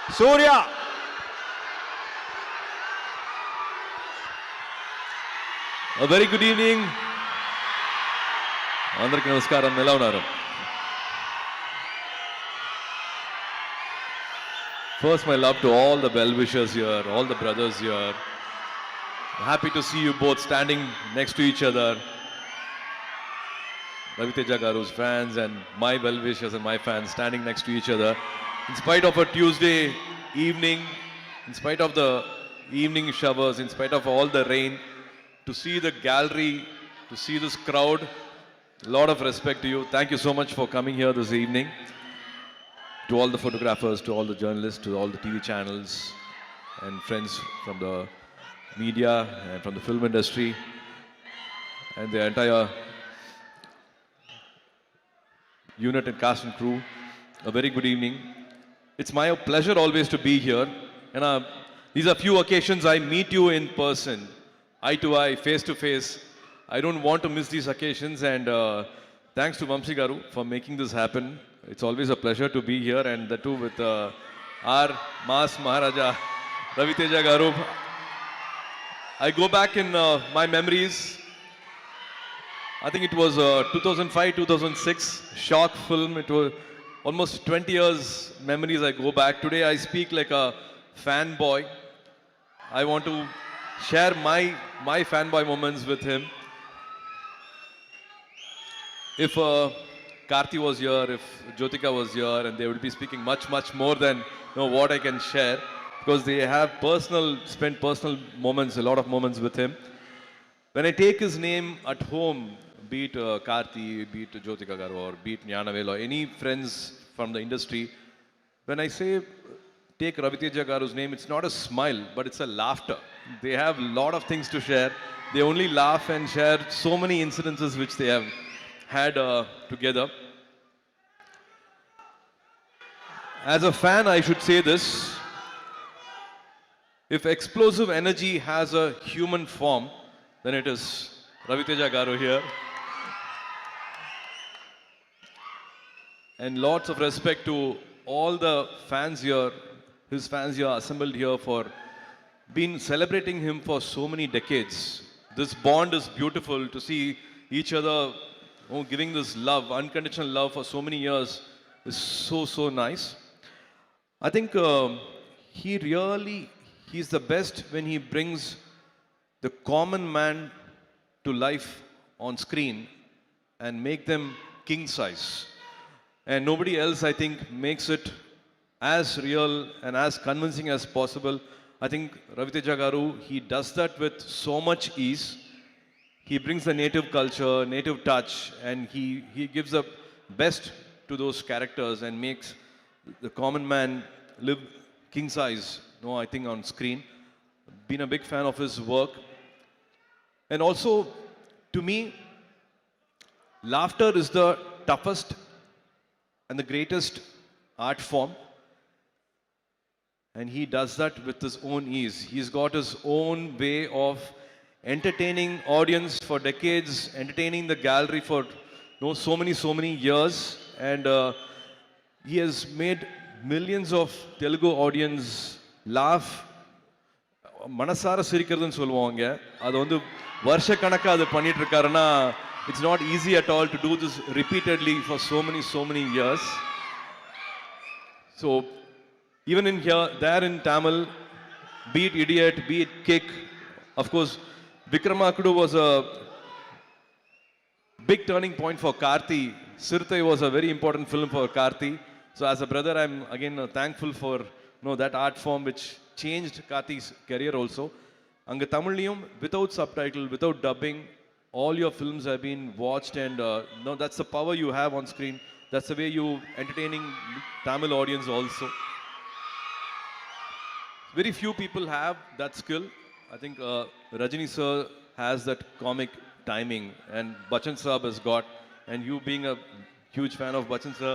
Surya. A very good evening. అందరికీ నమస్కారం. ఎలా ఉన్నారు? First, my love to all the well-wishers here, all the brothers here. Happy to see you both standing next to each other. Raviteja Garu's fans and my well-wishers and my fans standing next to each other. In spite of a Tuesday evening, in spite of the evening showers, in spite of all the rain, to see the gallery, to see this crowd, a lot of respect to you. Thank you so much for coming here this evening. To all the photographers, to all the journalists, to all the TV channels and friends from the media and from the film industry and the entire unit and cast and crew, a very good evening. It's my pleasure always to be here, and these are few occasions I meet you in person, eye to eye, face to face. I don't want to miss these occasions, and thanks to Vamsi Garu for making this happen. It's always a pleasure to be here, and that too with our Mass Maharaja Raviteja Garu. I go back in my memories. I think it was 2005-2006 shock film. It was almost 20 years memories I go back. Today I speak like a fanboy. I want to share my fanboy moments with him. If Karthi was here, if Jyotika was here, and they would be speaking much more than what I can share, because they have spent personal moments, a lot of moments with him. When I take his name at home, be it Karthi, be it Jyotika Garu, or be it Gnanavel, or any friends from the industry, when I say take Raviteja Garu's name, it's not a smile, but it's a laughter. They have a lot of things to share. They only laugh and share so many incidences which they have had together. As a fan, I should say this. If explosive energy has a human form, then it is Raviteja Garu here. And lots of respect to all the fans here, his fans here assembled here for been celebrating him for so many decades. This bond is beautiful to see each other giving this love, unconditional love for so many years is so nice. I think he's the best when he brings the common man to life on screen and make them king size. And nobody else, I think, makes it as real and as convincing as possible. I think Raviteja Garu, he does that with so much ease. He brings the native culture, native touch, and he gives the best to those characters and makes the common man live king size, I think, on screen. Been a big fan of his work. And also, to me, laughter is the toughest and the greatest art form. And he does that with his own ease. He's got his own way of entertaining audience for decades, entertaining the gallery for so many years, and he has made millions of Telugu audience laugh. மனசார சிரிக்கிறதுன்னு சொல்லுவாங்க. அது வந்து வருஷ கணக்கா அது பண்ணிட்டு இருக்காருன்னா it's not easy at all to do this repeatedly for so many years. So even in here, there in Tamil, be it Idiot, be it Kick, of course, Vikramakudu was a big turning point for Karthi. Sirthai was a very important film for Karthi. So as a brother, I'm again thankful for that art form which changed Karthi's career also. Anga Tamiliyum, without subtitle, without dubbing, all your films have been watched, and that's the power you have on screen. That's the way you entertaining Tamil audience also. Very few people have that skill. I think Rajini sir has that comic timing, and Bachchan Saab has got, and you being a huge fan of Bachchan sir,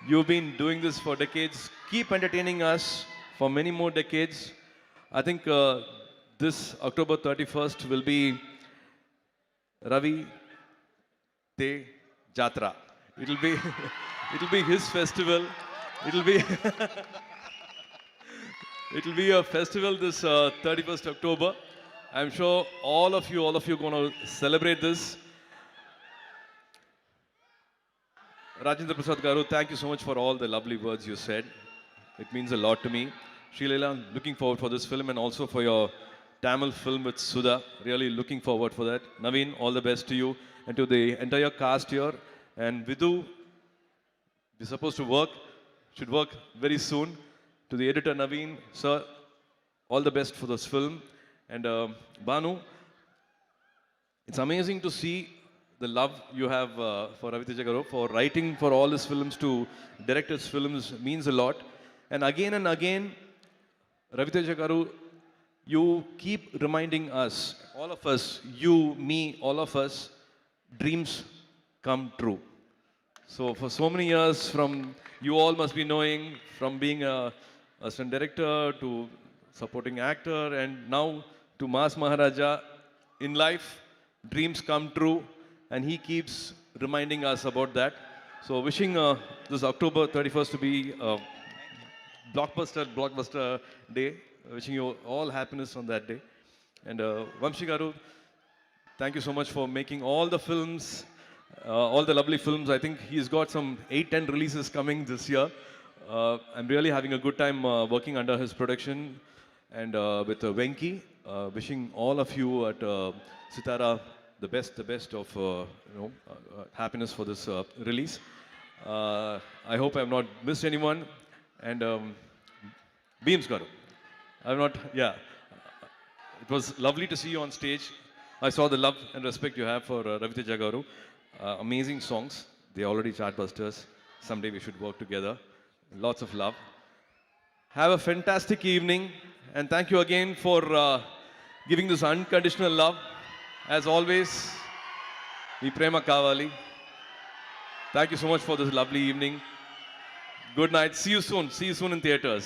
you've been doing this for decades. Keep entertaining us for many more decades. I think this October 31st will be Ravi Te Jatra. It'll be his festival. It'll be It will be a festival this 31st October. I'm sure all of you going to celebrate this. Rajendra Prasad Garu, thank you so much for all the lovely words you said. It means a lot to me. Srilela, looking forward for this film and also for your Tamil film with Sudha. Really looking forward for that. Naveen, all the best to you and to the entire cast here. And Vidhu, we're supposed to work, should work very soon. To the editor Naveen, sir, all the best for this film. And Banu, it's amazing to see the love you have for Ravi Teja Garu, for writing for all his films to direct his films means a lot. And again, Ravi Teja Garu, you keep reminding us, all of us, you, me, all of us, dreams come true. So for so many years, from you all must be knowing, from being a assistant director to supporting actor, and now to Mas Maharaja, in life, dreams come true, and he keeps reminding us about that. So wishing this October 31st to be a blockbuster day. Wishing you all happiness on that day. And Vamshi Garu, thank you so much for making all the films, all the lovely films. I think he's got some 8-10 releases coming this year. I'm really having a good time working under his production and with Venki. Wishing all of you at Sitara the best of happiness for this release. I hope I have not missed anyone. And Beams Garu. I'm not, yeah. It was lovely to see you on stage. I saw the love and respect you have for Ravi Teja Garu. Amazing songs. They're already chartbusters. Someday we should work together. Lots of love. Have a fantastic evening. And thank you again for giving this unconditional love. As always, మీ ప్రేమ కావాలి. Thank you so much for this lovely evening. Good night. See you soon. See you soon in theaters.